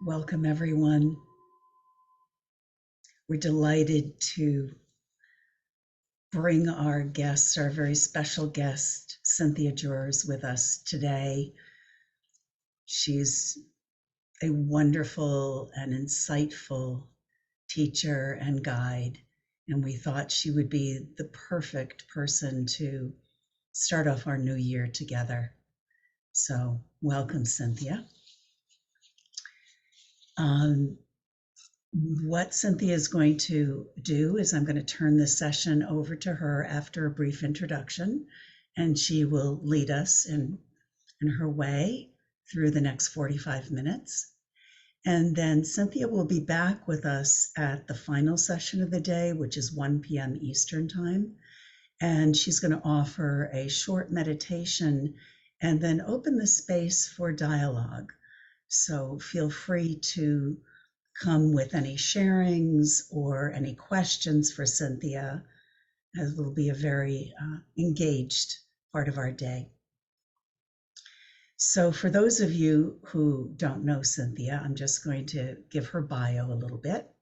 Welcome, everyone. We're delighted to bring our guest, our very special guest, Cynthia Jurs, with us today. She's a wonderful and insightful teacher and guide, and we thought she would be the perfect person to start off our new year together. So, welcome, Cynthia. Um, What Cynthia is going to do is I'm going to turn this session over to her after a brief introduction, and she will lead us in her way through the next 45 minutes. And then Cynthia will be back with us at the final session of the day, which is 1 p.m. Eastern Time. And she's going to offer a short meditation and then open the space for dialogue. So feel free to come with any sharings or any questions for Cynthia, as will be a very engaged part of our day. So for those of you who don't know Cynthia, I'm just going to give her bio a little bit.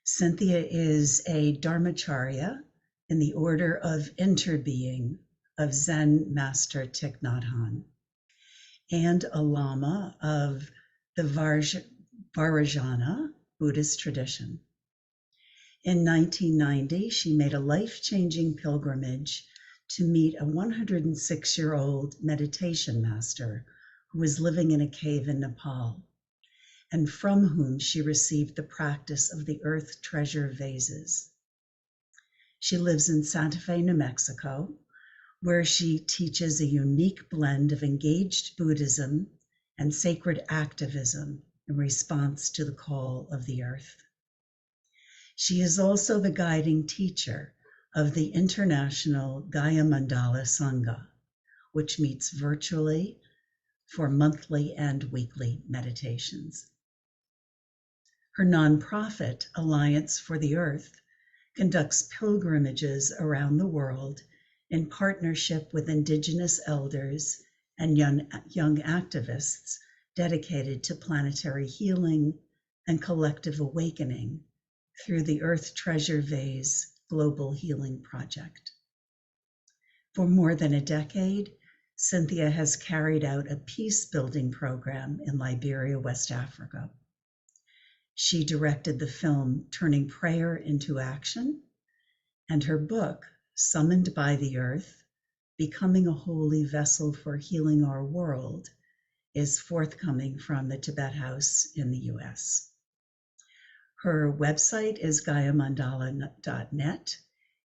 Cynthia is a Dharmacharya in the order of interbeing of Zen Master Thich Nhat Hanh and a Lama of the Vajrayana Buddhist tradition. In 1990, she made a life-changing pilgrimage to meet a 106-year-old meditation master who was living in a cave in Nepal, and from whom she received the practice of the earth treasure vases. She lives in Santa Fe, New Mexico, where she teaches a unique blend of engaged Buddhism and sacred activism in response to the call of the earth. She is also the guiding teacher of the International Gaya Mandala Sangha, which meets virtually for monthly and weekly meditations. Her nonprofit, Alliance for the Earth, conducts pilgrimages around the world in partnership with Indigenous elders and young activists dedicated to planetary healing and collective awakening through the Earth Treasure Vase Global Healing Project. For more than a decade, Cynthia has carried out a peace-building program in Liberia, West Africa. She directed the film Turning Prayer into Action, and her book, Summoned by the Earth, Becoming a Holy Vessel for Healing Our World, is forthcoming from the Tibet House in the US. Her website is gayamandala.net,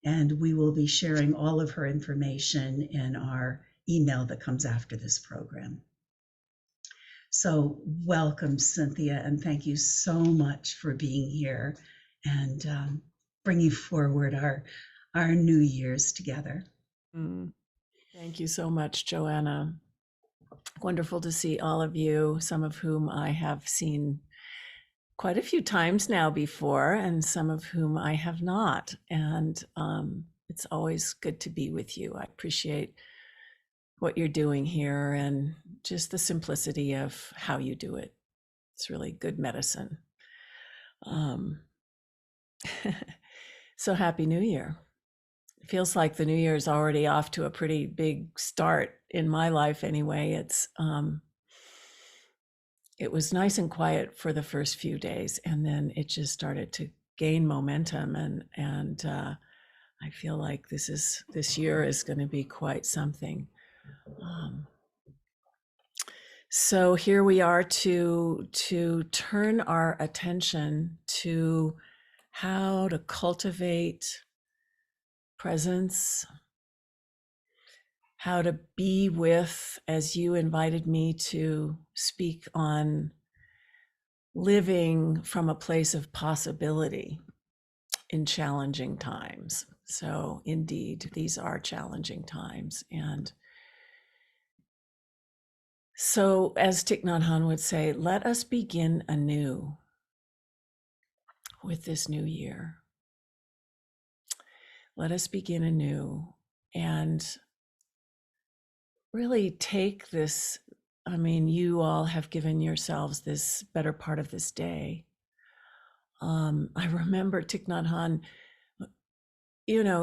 and we will be sharing all of her information in our email that comes after this program. So welcome, Cynthia, and thank you so much for being here and bringing forward our New Year's together. Thank you so much, Joanna. Wonderful to see all of you, some of whom I have seen quite a few times now before, and some of whom I have not. And it's always good to be with you. I appreciate what you're doing here and just the simplicity of how you do it. It's really good medicine. So happy New Year. It feels like the New Year is already off to a pretty big start in my life anyway. It was nice and quiet for the first few days, and then it just started to gain momentum, and I feel like this year is going to be quite something. So here we are to turn our attention to how to cultivate presence, how to be with, as you invited me to speak on, living from a place of possibility in challenging times. So indeed, these are challenging times. And so, as Thich Nhat Hanh would say, let us begin anew with this new year. Let us begin anew and really take this I mean, you all have given yourselves this better part of this day. I remember Thich Nhat Hanh,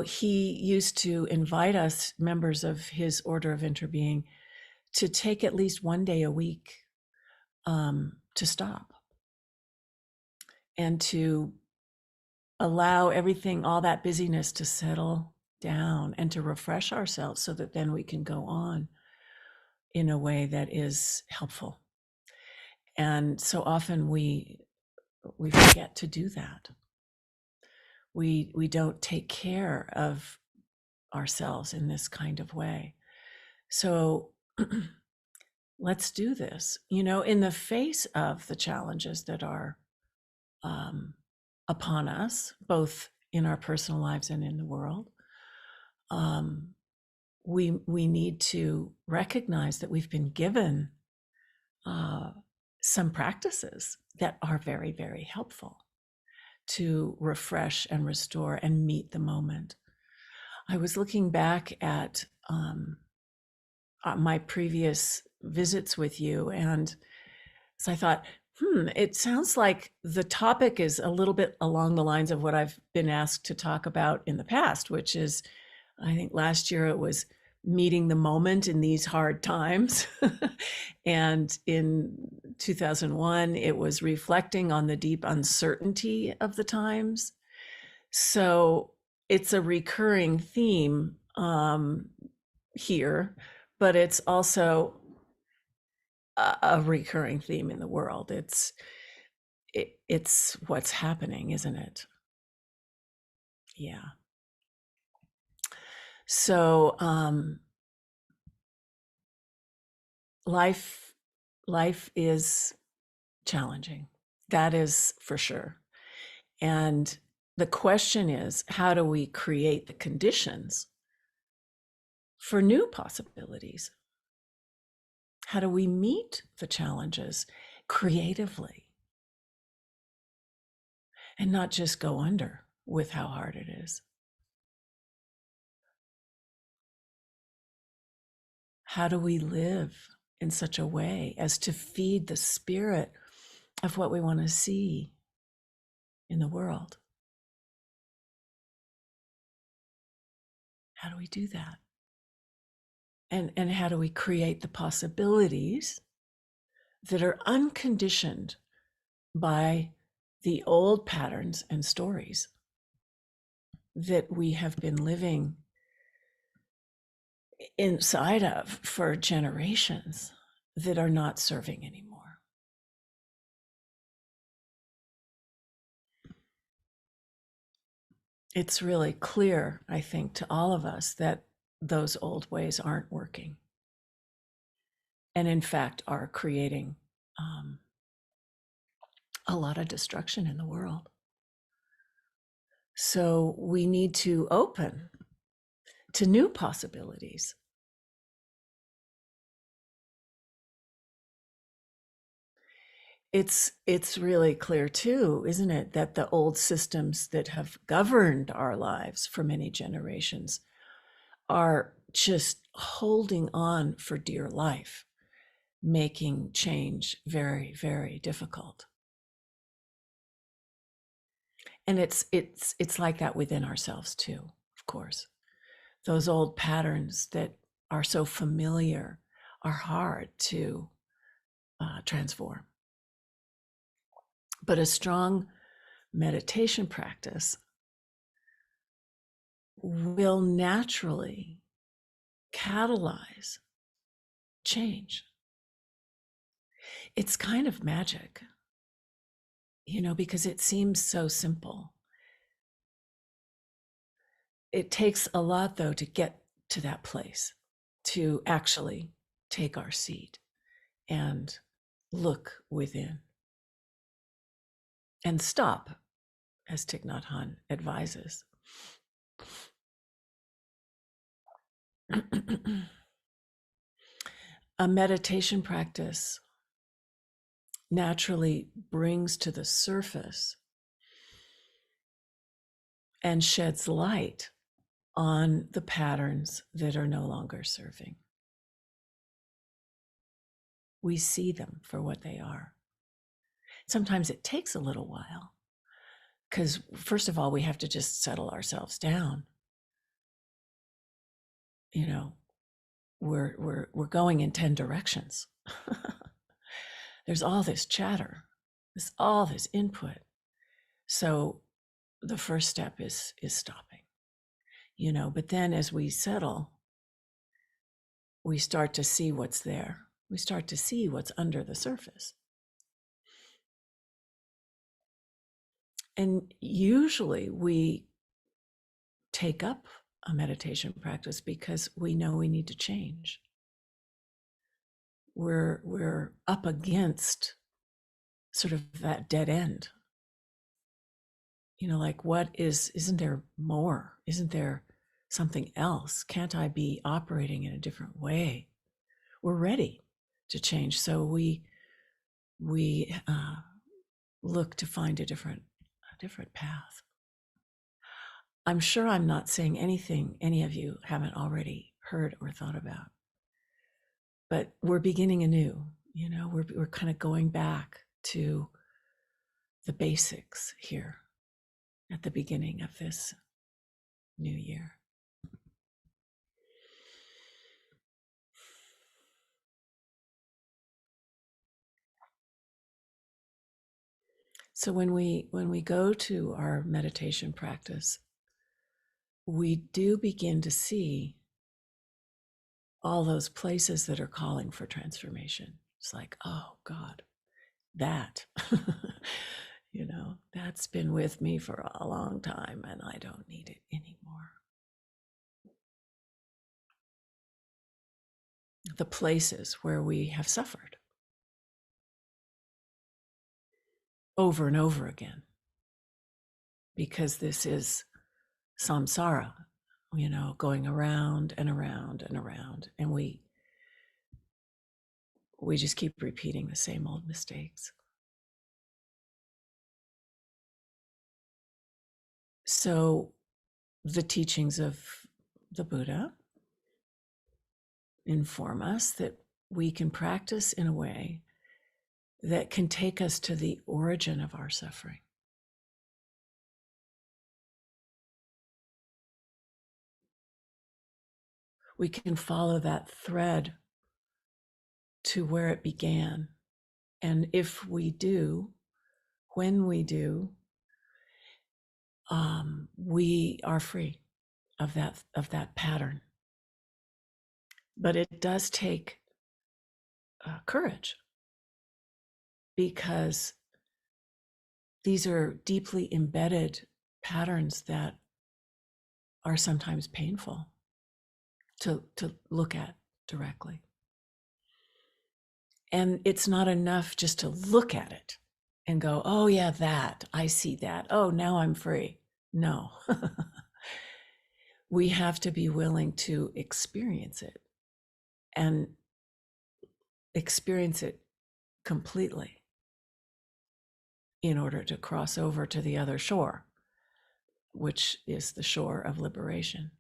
he used to invite us, members of his order of interbeing, to take at least one day a week to stop and to allow everything, all that busyness to settle down and to refresh ourselves so that then we can go on in a way that is helpful. And so often we forget to do that. We don't take care of ourselves in this kind of way. So let's do this, in the face of the challenges that are upon us, both in our personal lives and in the world. We need to recognize that we've been given some practices that are very, very helpful to refresh and restore and meet the moment. I was looking back at my previous visits with you, and so I thought, it sounds like the topic is a little bit along the lines of what I've been asked to talk about in the past, which is, I think last year it was meeting the moment in these hard times. And in 2001, it was reflecting on the deep uncertainty of the times. So it's a recurring theme here, but it's also a recurring theme in the world. It's what's happening, isn't it? Yeah. So life is challenging. That is for sure. And the question is, how do we create the conditions for new possibilities? How do we meet the challenges creatively and not just go under with how hard it is? How do we live in such a way as to feed the spirit of what we want to see in the world? How do we do that? And how do we create the possibilities that are unconditioned by the old patterns and stories that we have been living inside of for generations that are not serving anymore? It's really clear, I think, to all of us that those old ways aren't working, and in fact are creating a lot of destruction in the world. So we need to open to new possibilities. It's really clear too, isn't it, that the old systems that have governed our lives for many generations are just holding on for dear life, making change very, very difficult. And it's like that within ourselves too, of course. Those old patterns that are so familiar are hard to transform. But a strong meditation practice will naturally catalyze change. It's kind of magic, because it seems so simple. It takes a lot, though, to get to that place, to actually take our seat and look within and stop, as Thich Nhat Hanh advises. A meditation practice naturally brings to the surface and sheds light on the patterns that are no longer serving. We see them for what they are. Sometimes it takes a little while because, first of all, we have to just settle ourselves down. You know, we're going in 10 directions. There's all this chatter, all this input. So the first step is stopping, but then as we settle, we start to see what's there. We start to see what's under the surface. And usually we take up a meditation practice because we know we need to change. We're up against sort of that dead end. Like isn't there more? Isn't there something else? Can't I be operating in a different way? We're ready to change. So we look to find a different path. I'm sure I'm not saying anything any of you haven't already heard or thought about, but we're beginning anew. We're kind of going back to the basics here at the beginning of this new year. So when we go to our meditation practice, we do begin to see all those places that are calling for transformation. It's like, oh God, that, that's been with me for a long time and I don't need it anymore. The places where we have suffered over and over again, because this is samsara, going around and around and around, and we just keep repeating the same old mistakes. So the teachings of the Buddha inform us that we can practice in a way that can take us to the origin of our suffering. We can follow that thread to where it began. And if we do, when we do, we are free of that pattern. But it does take courage, because these are deeply embedded patterns that are sometimes painful to look at directly. And it's not enough just to look at it and go, oh yeah, that, I see that. Oh, now I'm free. No. We have to be willing to experience it, and experience it completely in order to cross over to the other shore, which is the shore of liberation.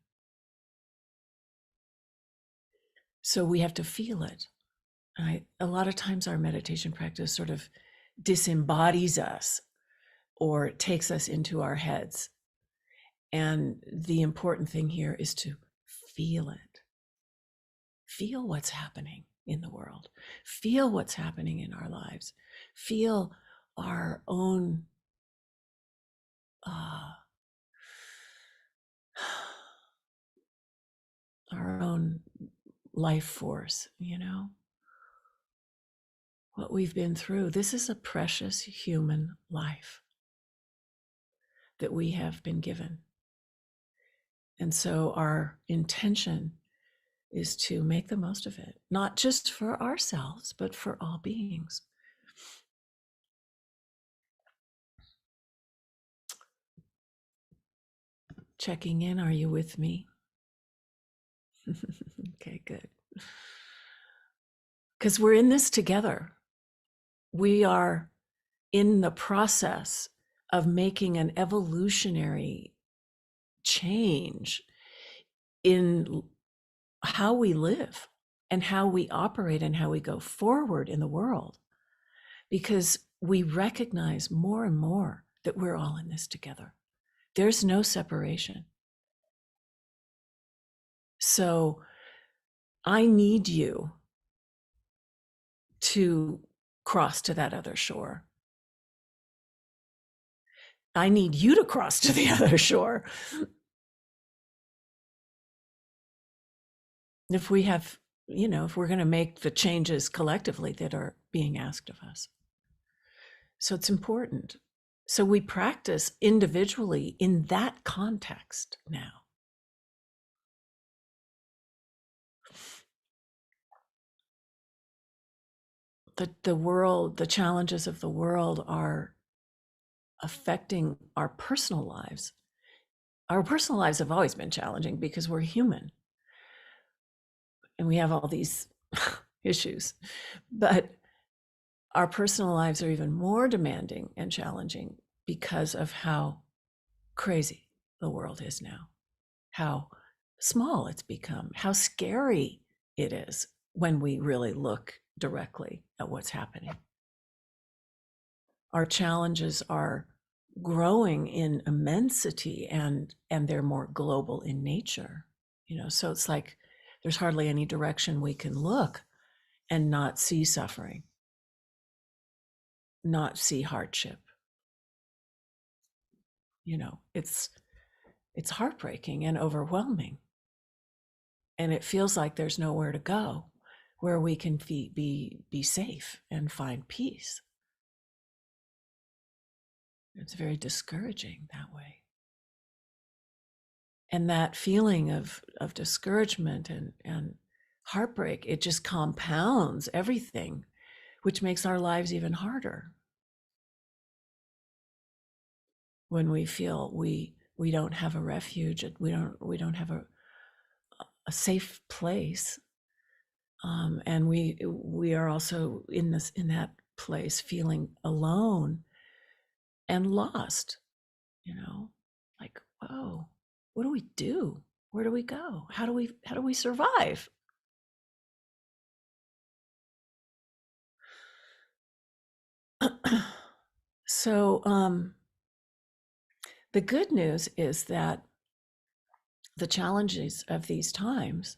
So we have to feel it. A lot of times our meditation practice sort of disembodies us or takes us into our heads. And the important thing here is to feel it. Feel what's happening in the world. Feel what's happening in our lives. Feel our own life force, what we've been through. This is a precious human life that we have been given. And so our intention is to make the most of it, not just for ourselves, but for all beings. Checking in, are you with me? Okay, good. Because we're in this together. We are in the process of making an evolutionary change in how we live. and how we operate and how we go forward in the world, because we recognize more and more that we're all in this together. There's no separation. So I need you to cross to that other shore. I need you to cross to the other shore. If we have, if we're going to make the changes collectively that are being asked of us. So it's important. So we practice individually in that context now. The world, the challenges of the world are affecting our personal lives. Our personal lives have always been challenging because we're human and we have all these issues. But our personal lives are even more demanding and challenging because of how crazy the world is now, how small it's become, how scary it is when we really look directly at what's happening. Our challenges are growing in immensity, and they're more global in nature. So it's like there's hardly any direction we can look and not see suffering, not see hardship. It's heartbreaking and overwhelming, and it feels like there's nowhere to go where we can be safe and find peace. It's very discouraging that way. And that feeling of discouragement and heartbreak, it just compounds everything, which makes our lives even harder. When we feel we don't have a refuge, we don't have a safe place, and we are also in that place feeling alone and lost. Like, whoa, what do we do? Where do we go? How do we survive? So the good news is that the challenges of these times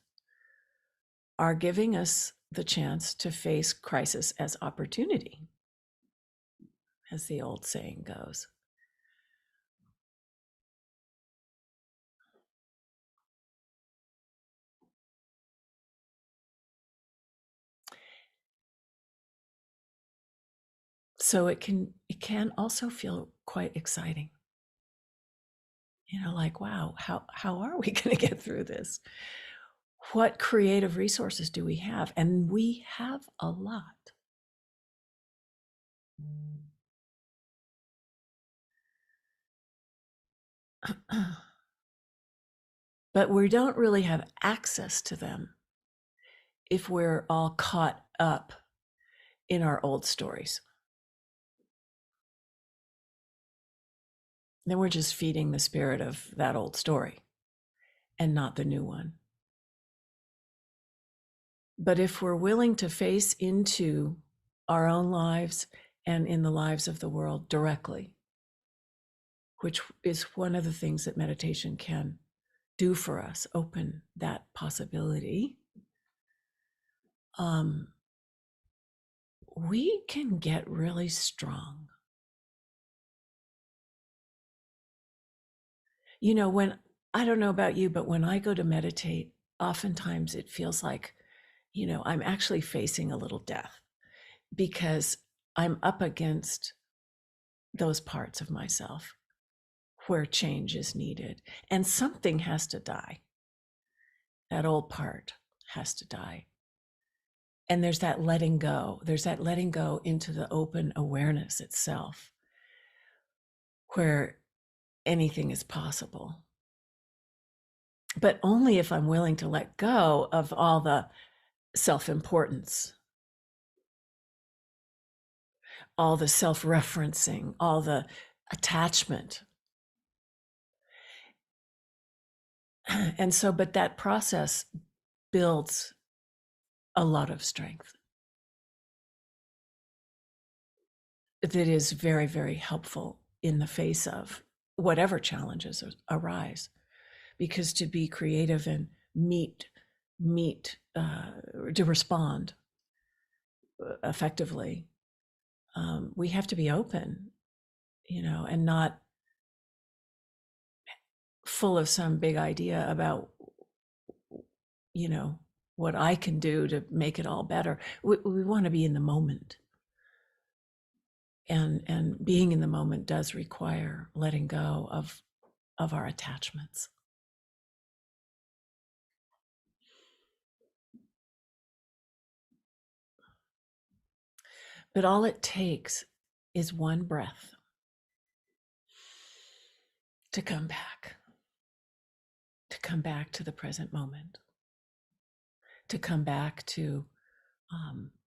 are giving us the chance to face crisis as opportunity, as the old saying goes. So it can also feel quite exciting. Like, wow, how are we going to get through this? What creative resources do we have? And we have a lot. But we don't really have access to them if we're all caught up in our old stories. Then we're just feeding the spirit of that old story and not the new one. But if we're willing to face into our own lives and in the lives of the world directly, which is one of the things that meditation can do for us, open that possibility, we can get really strong. When, I don't know about you, but when I go to meditate, oftentimes it feels like, I'm actually facing a little death because I'm up against those parts of myself where change is needed, and something has to die. That old part has to die. And there's that letting go. There's that letting go into the open awareness itself, where anything is possible. But only if I'm willing to let go of all the self-importance, all the self-referencing, all the attachment. And so, but that process builds a lot of strength that is very, very helpful in the face of whatever challenges arise. Because to be creative and to respond effectively, we have to be open, and not full of some big idea about, what I can do to make it all better. We want to be in the moment. And being in the moment does require letting go of our attachments. But all it takes is one breath to come back to the present moment, to come back to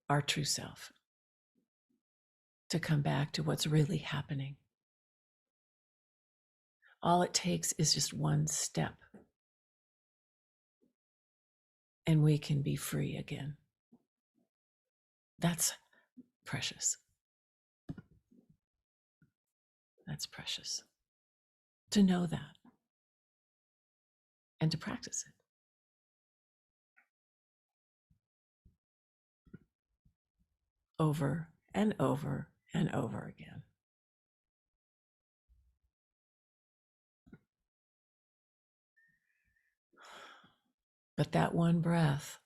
our true self, to come back to what's really happening. All it takes is just one step, and we can be free again. That's precious. That's precious. To know that and to practice it. Over and over and over again. But that one breath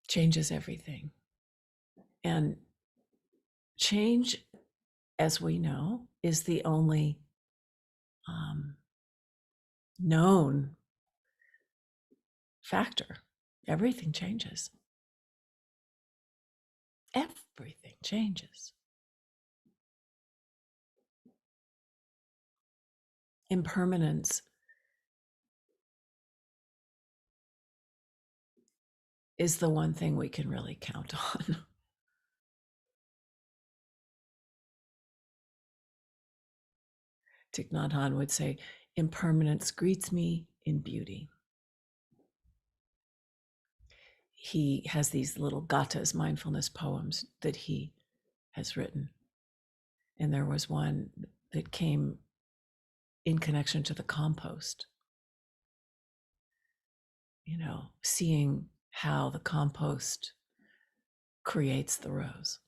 changes everything. And change, as we know, is the only known factor. Everything changes. Everything changes. Impermanence is the one thing we can really count on. Thich Nhat Hanh would say, impermanence greets me in beauty. He has these little gathas, mindfulness poems, that he has written. And there was one that came in connection to the compost. Seeing how the compost creates the rose.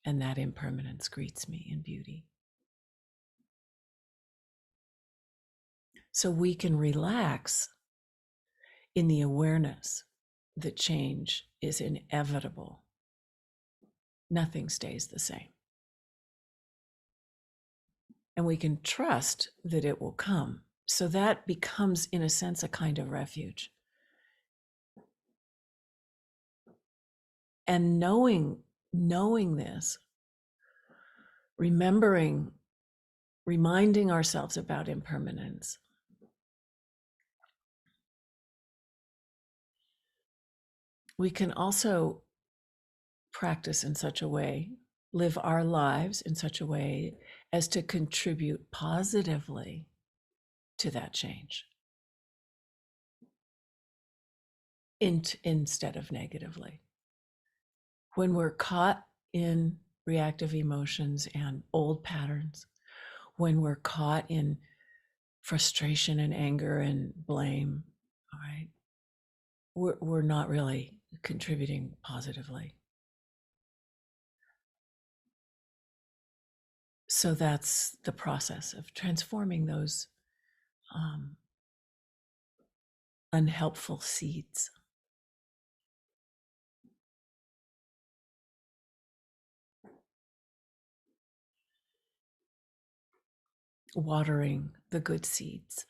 And that impermanence greets me in beauty. So we can relax in the awareness that change is inevitable. Nothing stays the same. And we can trust that it will come. So that becomes, in a sense, a kind of refuge. And knowing this, reminding ourselves about impermanence, we can also practice in such a way, live our lives in such a way as to contribute positively to that change instead of negatively. When we're caught in reactive emotions and old patterns, when we're caught in frustration and anger and blame, all right, we're not really contributing positively. So that's the process of transforming those unhelpful seeds. Watering the good seeds,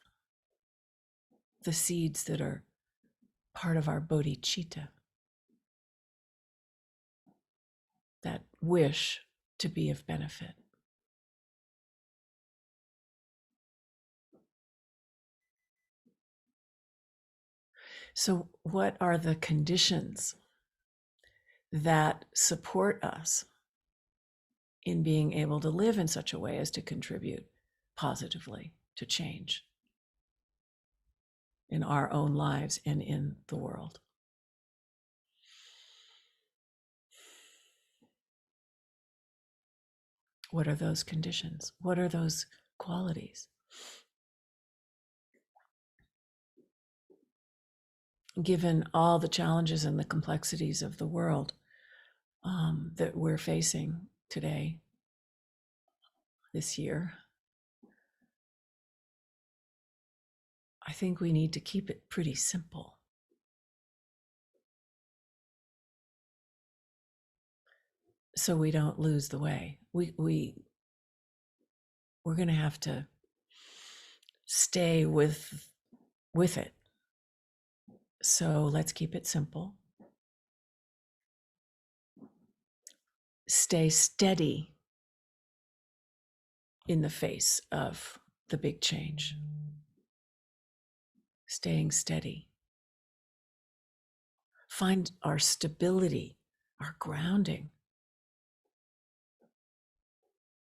the seeds that are part of our bodhicitta, that wish to be of benefit. So, what are the conditions that support us in being able to live in such a way as to contribute positively to change in our own lives and in the world? What are those conditions? What are those qualities? Given all the challenges and the complexities of the world that we're facing today, this year, I think we need to keep it pretty simple. So we don't lose the way. We're going to have to stay with it. So let's keep it simple. Stay steady in the face of the big change. Staying steady. Find our stability, our grounding.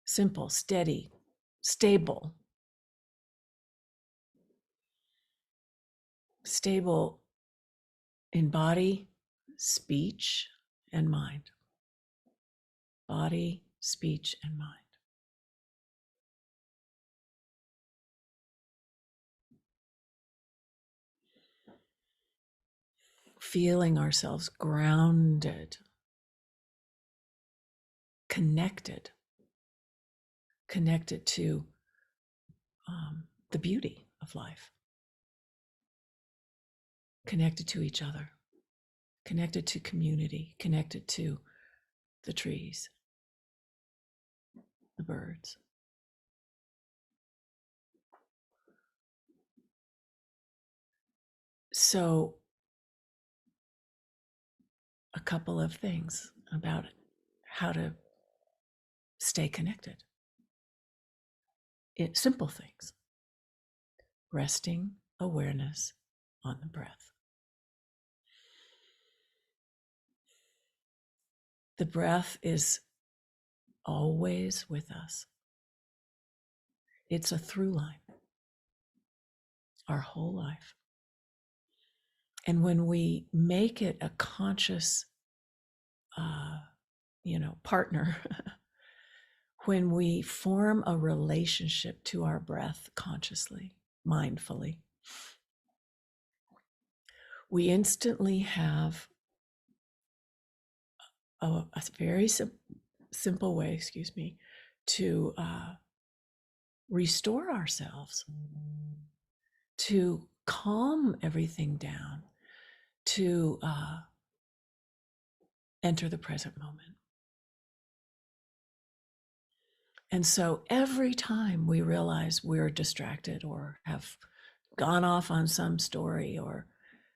Simple, steady, stable. Stable in body, speech, and mind. Body, speech, and mind. Feeling ourselves grounded, connected to the beauty of life, connected to each other, connected to community, connected to the trees, the birds. So, a couple of things about how to stay connected. Simple things. Resting awareness on the breath. The breath is always with us. It's a through line our whole life. And when we make it a conscious, partner, when we form a relationship to our breath consciously, mindfully, we instantly have a very simple way, to restore ourselves, to calm everything down, to enter the present moment. And so every time we realize we're distracted or have gone off on some story or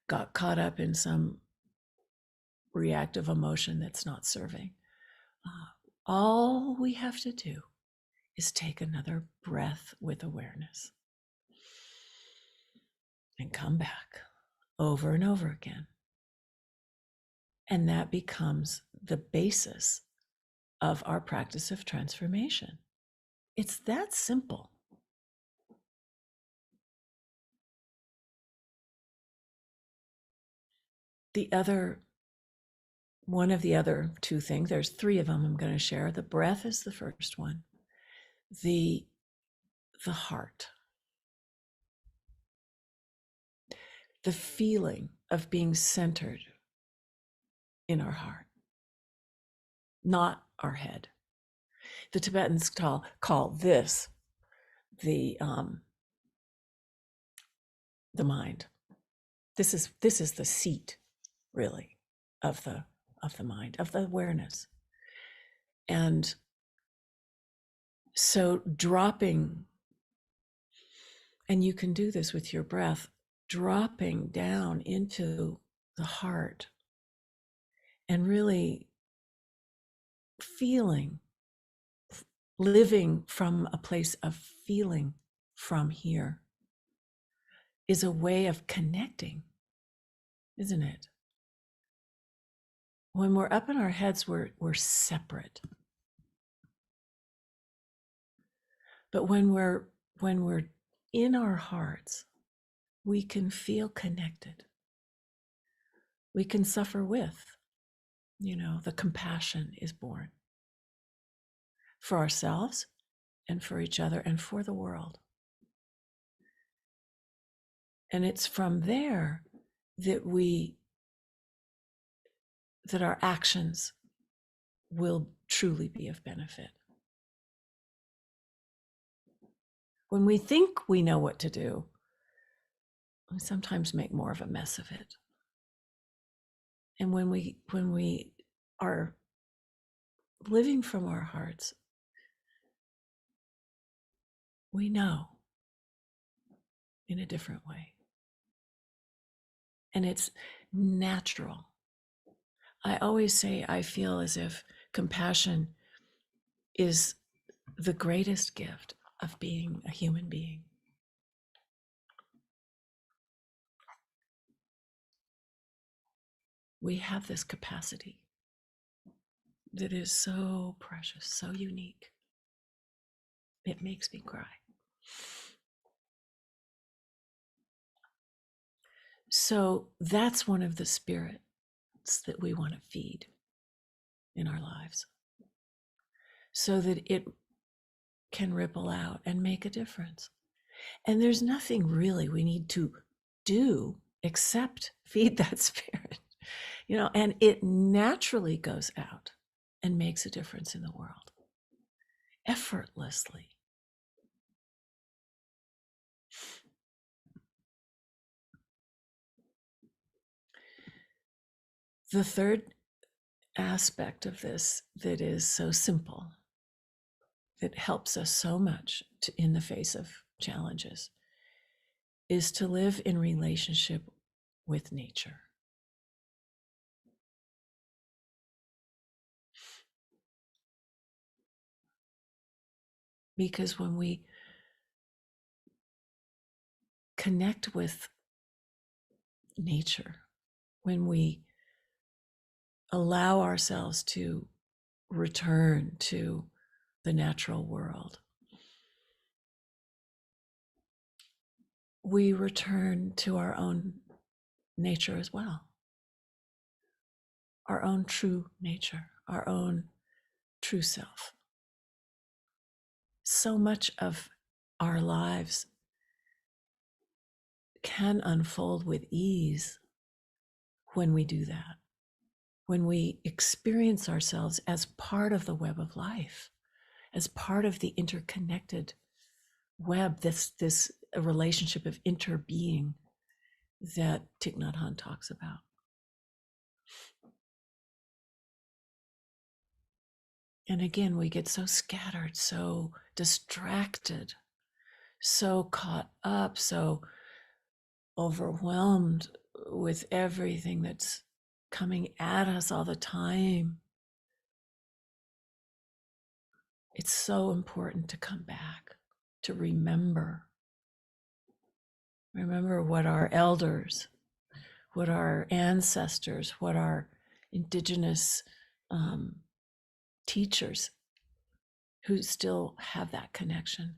got caught up in some reactive emotion that's not serving, all we have to do is take another breath with awareness and come back over and over again. And that becomes the basis of our practice of transformation. It's that simple. One of the other two things, there's three of them I'm going to share. The breath is the first one. The heart. The feeling of being centered in our heart, not our head. The Tibetans call this the mind. This is the seat, really, of the mind, of the awareness. And so dropping, and you can do this with your breath, dropping down into the heart and really feeling, living from a place of feeling from here is a way of connecting, isn't it? When we're up in our heads, we're separate. But when we're in our hearts, we can feel connected. We can suffer with, the compassion is born. for ourselves and for each other and for the world. And it's from there that our actions will truly be of benefit. When we think we know what to do, we sometimes make more of a mess of it. And when we are living from our hearts, we know in a different way. And it's natural. I always say I feel as if compassion is the greatest gift of being a human being. We have this capacity that is so precious, so unique. It makes me cry. So that's one of the spirits that we want to feed in our lives so that it can ripple out and make a difference. And there's nothing really we need to do except feed that spirit, and it naturally goes out and makes a difference in the world effortlessly. The third aspect of this that is so simple, that helps us so much in the face of challenges, is to live in relationship with nature. Because when we connect with nature, when we allow ourselves to return to the natural world, we return to our own nature as well, our own true nature, our own true self. So much of our lives can unfold with ease when we do that, when we experience ourselves as part of the web of life, as part of the interconnected web, this a relationship of interbeing that Thich Nhat Hanh talks about. And again, we get so scattered, so distracted, so caught up, so overwhelmed with everything that's coming at us all the time. It's so important to come back, to remember what our elders, what our ancestors, what our indigenous teachers who still have that connection,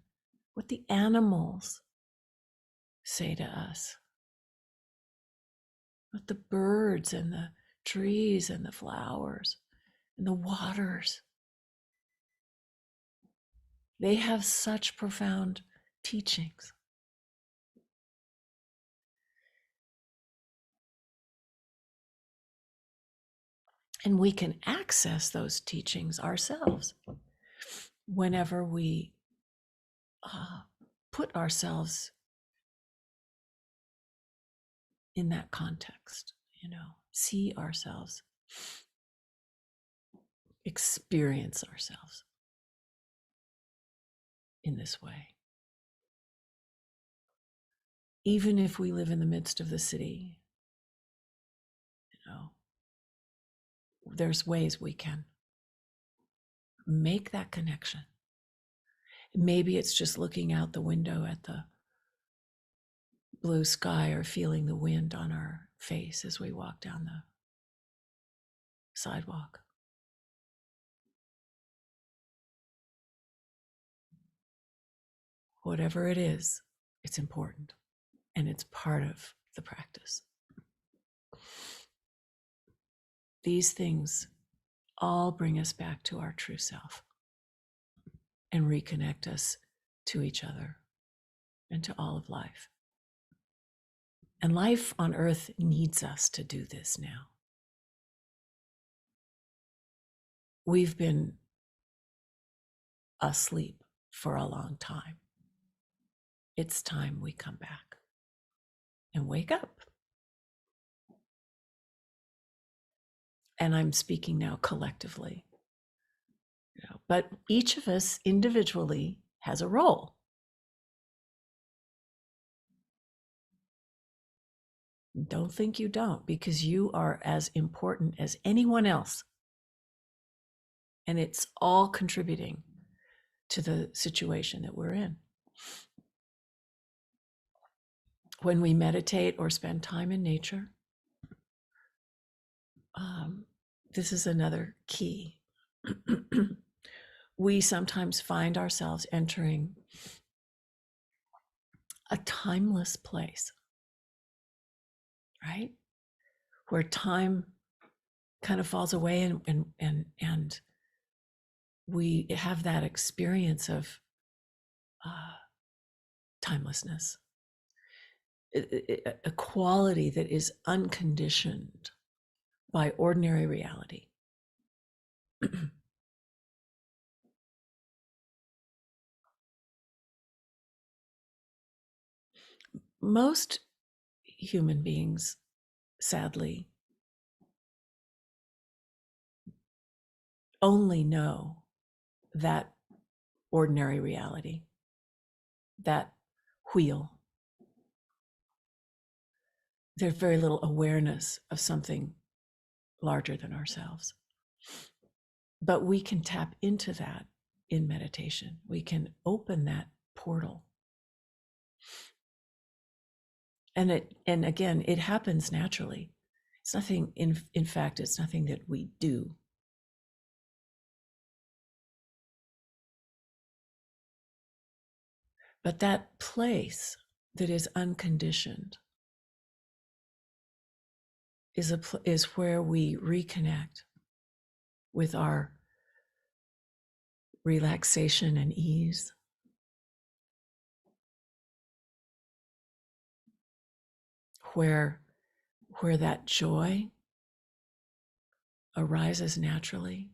what the animals say to us, what the birds and the trees and the flowers and the waters. They have such profound teachings. And we can access those teachings ourselves whenever we put ourselves in that context, see ourselves, experience ourselves in this way. Even if we live in the midst of the city, there's ways we can make that connection. Maybe it's just looking out the window at the blue sky or feeling the wind on our face as we walk down the sidewalk. Whatever it is, it's important and it's part of the practice. These things all bring us back to our true self. and reconnect us to each other and to all of life. And life on earth needs us to do this now. We've been asleep for a long time. It's time we come back and wake up. And I'm speaking now collectively, but each of us individually has a role. Don't think you don't, because you are as important as anyone else. And it's all contributing to the situation that we're in. When we meditate or spend time in nature, this is another key. We sometimes find ourselves entering a timeless place, right? Where time kind of falls away and we have that experience of timelessness, a quality that is unconditioned by ordinary reality. Most human beings, sadly, only know that ordinary reality, that wheel. There's very little awareness of something larger than ourselves. But we can tap into that in meditation. We can open that portal. And again, it happens naturally. It's nothing, in fact, it's nothing that we do. But that place that is unconditioned is where we reconnect with our relaxation and ease, where that joy arises naturally,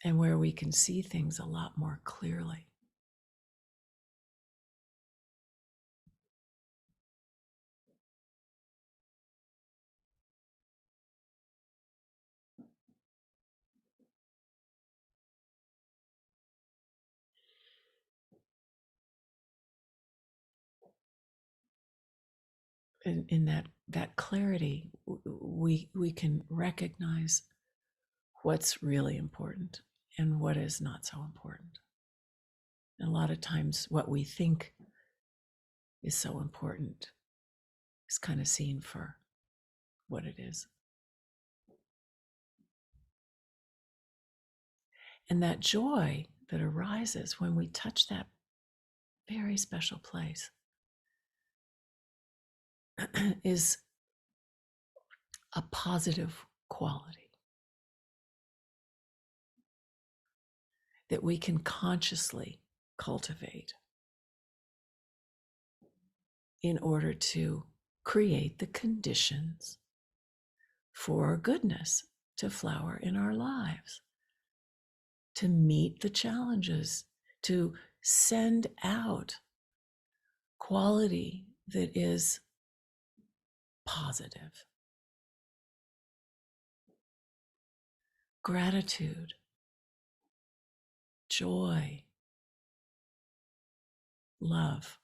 and where we can see things a lot more clearly. In that clarity, we can recognize what's really important and what is not so important. And a lot of times what we think is so important is kind of seen for what it is. And that joy that arises when we touch that very special place is a positive quality that we can consciously cultivate in order to create the conditions for goodness to flower in our lives, to meet the challenges, to send out quality that is positive. Gratitude, joy, love.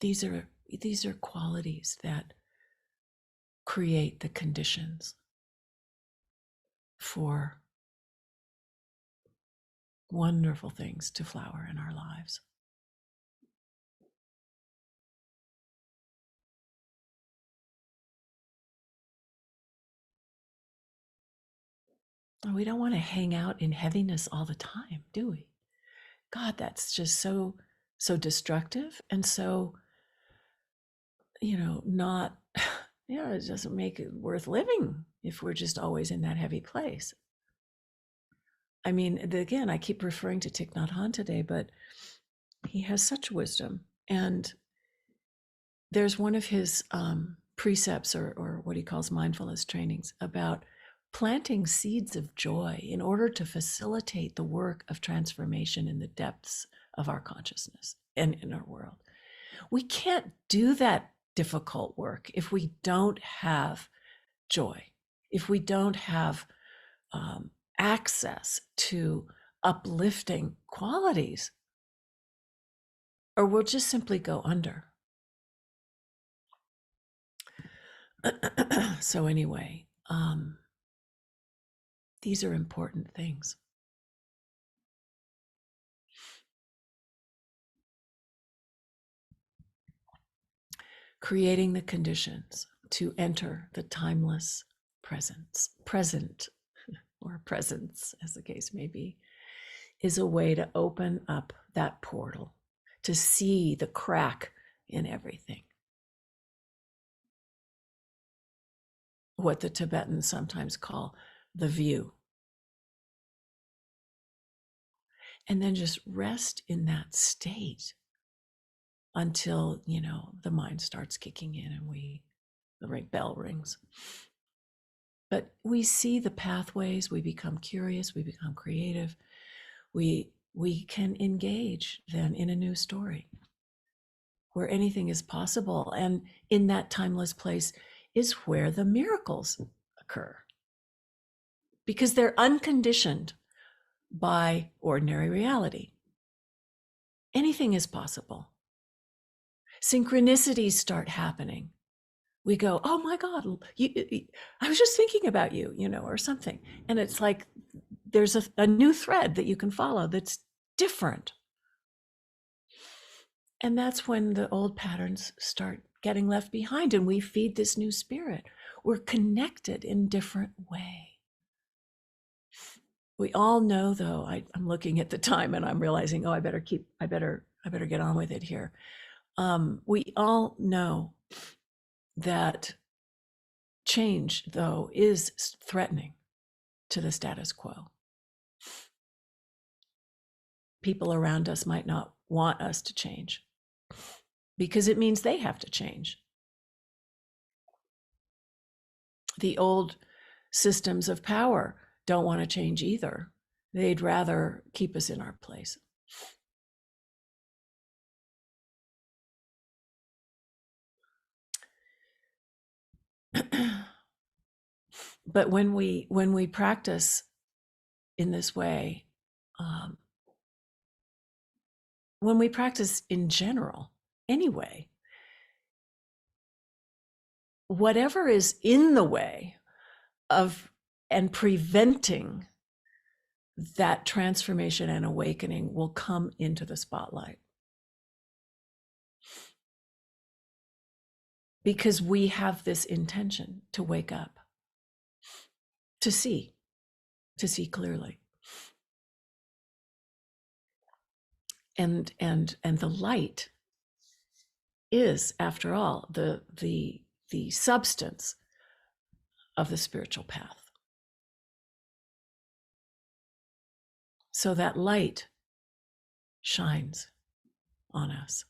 These are qualities that create the conditions for wonderful things to flower in our lives. We don't want to hang out in heaviness all the time, do we? God, that's just so destructive and so, not, it doesn't make it worth living if we're just always in that heavy place. I mean, again, I keep referring to Thich Nhat Hanh today, but he has such wisdom. And there's one of his precepts or what he calls mindfulness trainings about planting seeds of joy in order to facilitate the work of transformation in the depths of our consciousness and in our world. We can't do that difficult work if we don't have joy, if we don't have access to uplifting qualities, or we'll just simply go under. So anyway, these are important things. Creating the conditions to enter the timeless present, or presence, as the case may be, is a way to open up that portal, to see the crack in everything. What the Tibetans sometimes call the view. And then just rest in that state until, the mind starts kicking in and the bell rings. But we see the pathways, we become curious, we become creative. We can engage then in a new story where anything is possible. And in that timeless place is where the miracles occur, because they're unconditioned by ordinary reality. Anything is possible. Synchronicities start happening. We go, oh my God, I was just thinking about you, or something. And it's like there's a new thread that you can follow that's different. And that's when the old patterns start getting left behind and we feed this new spirit. We're connected in different way. We all know, though, I'm looking at the time and I'm realizing, I better get on with it here. We all know that change, though, is threatening to the status quo. People around us might not want us to change because it means they have to change. The old systems of power don't want to change either. They'd rather keep us in our place. But when we practice in this way, when we practice in general, anyway, whatever is in the way of and preventing that transformation and awakening will come into the spotlight. Because we have this intention to wake up, to see clearly. And the light is, after all, the substance of the spiritual path. So that light shines on us,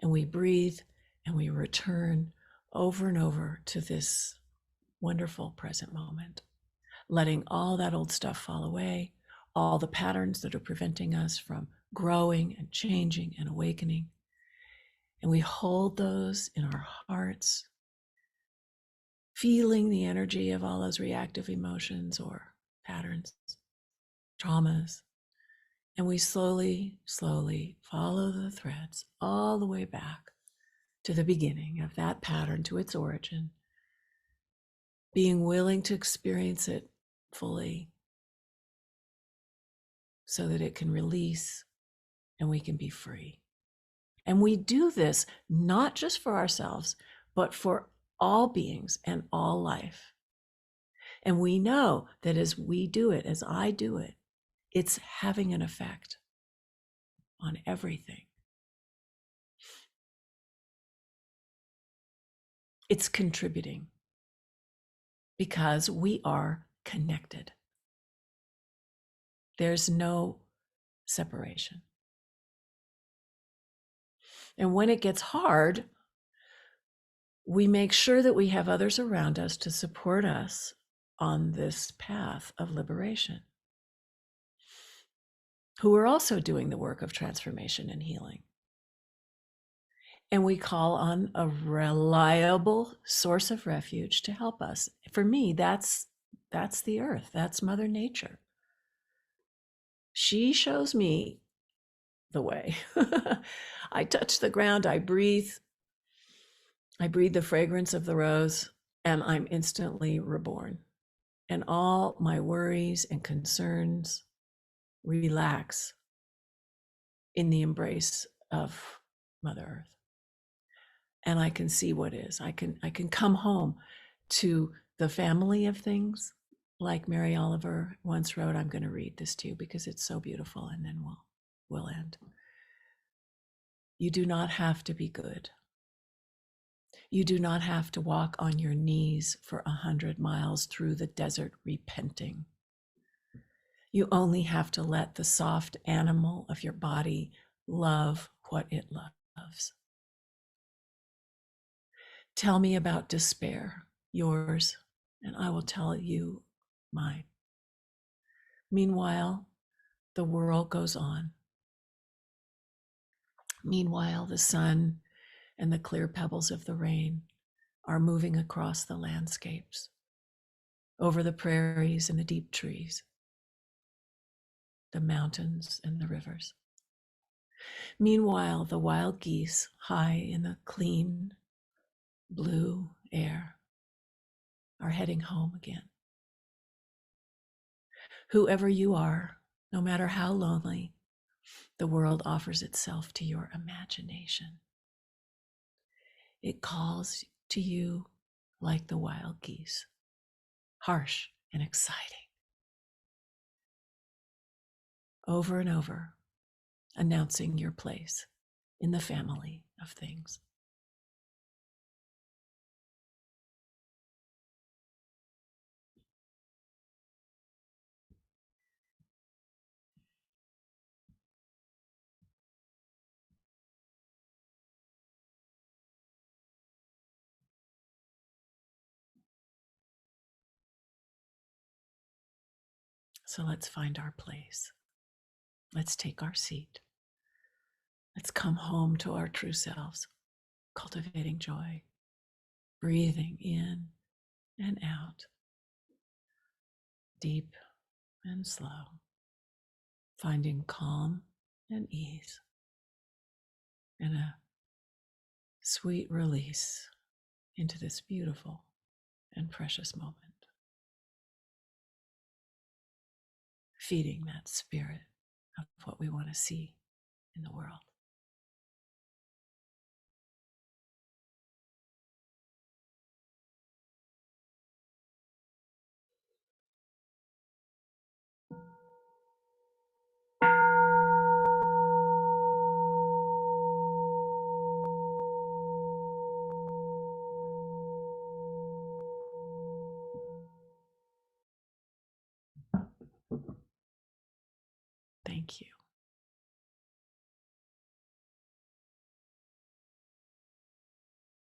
and we breathe and we return over and over to this wonderful present moment, letting all that old stuff fall away, all the patterns that are preventing us from growing and changing and awakening. And we hold those in our hearts, feeling the energy of all those reactive emotions or patterns, traumas. And we slowly follow the threads all the way back to the beginning of that pattern, to its origin, being willing to experience it fully so that it can release and we can be free. And we do this not just for ourselves, but for all beings and all life. And we know that as we do it, as I do it, it's having an effect on everything. It's contributing because we are connected. There's no separation. And when it gets hard, we make sure that we have others around us to support us on this path of liberation, who are also doing the work of transformation and healing. And we call on a reliable source of refuge to help us. For me, that's the earth. That's Mother Nature. She shows me the way. I touch the ground, I breathe the fragrance of the rose, and I'm instantly reborn. And all my worries and concerns relax in the embrace of Mother Earth. And I can see what is. I can come home to the family of things, like Mary Oliver once wrote. I'm going to read this to you because it's so beautiful, and then we'll end. You do not have to be good. You do not have to walk on your knees for 100 miles through the desert repenting. You only have to let the soft animal of your body love what it loves. Tell me about despair, yours, and I will tell you mine. Meanwhile, the world goes on. Meanwhile, the sun and the clear pebbles of the rain are moving across the landscapes, over the prairies and the deep trees, the mountains and the rivers. Meanwhile, the wild geese, high in the clean blue air, are heading home again. Whoever you are, no matter how lonely, the world offers itself to your imagination. It calls to you like the wild geese, harsh and exciting. Over and over, announcing your place in the family of things. So let's find our place. Let's take our seat. Let's come home to our true selves, cultivating joy, breathing in and out, deep and slow, finding calm and ease and a sweet release into this beautiful and precious moment, feeding that spirit of what we want to see in the world. Thank you.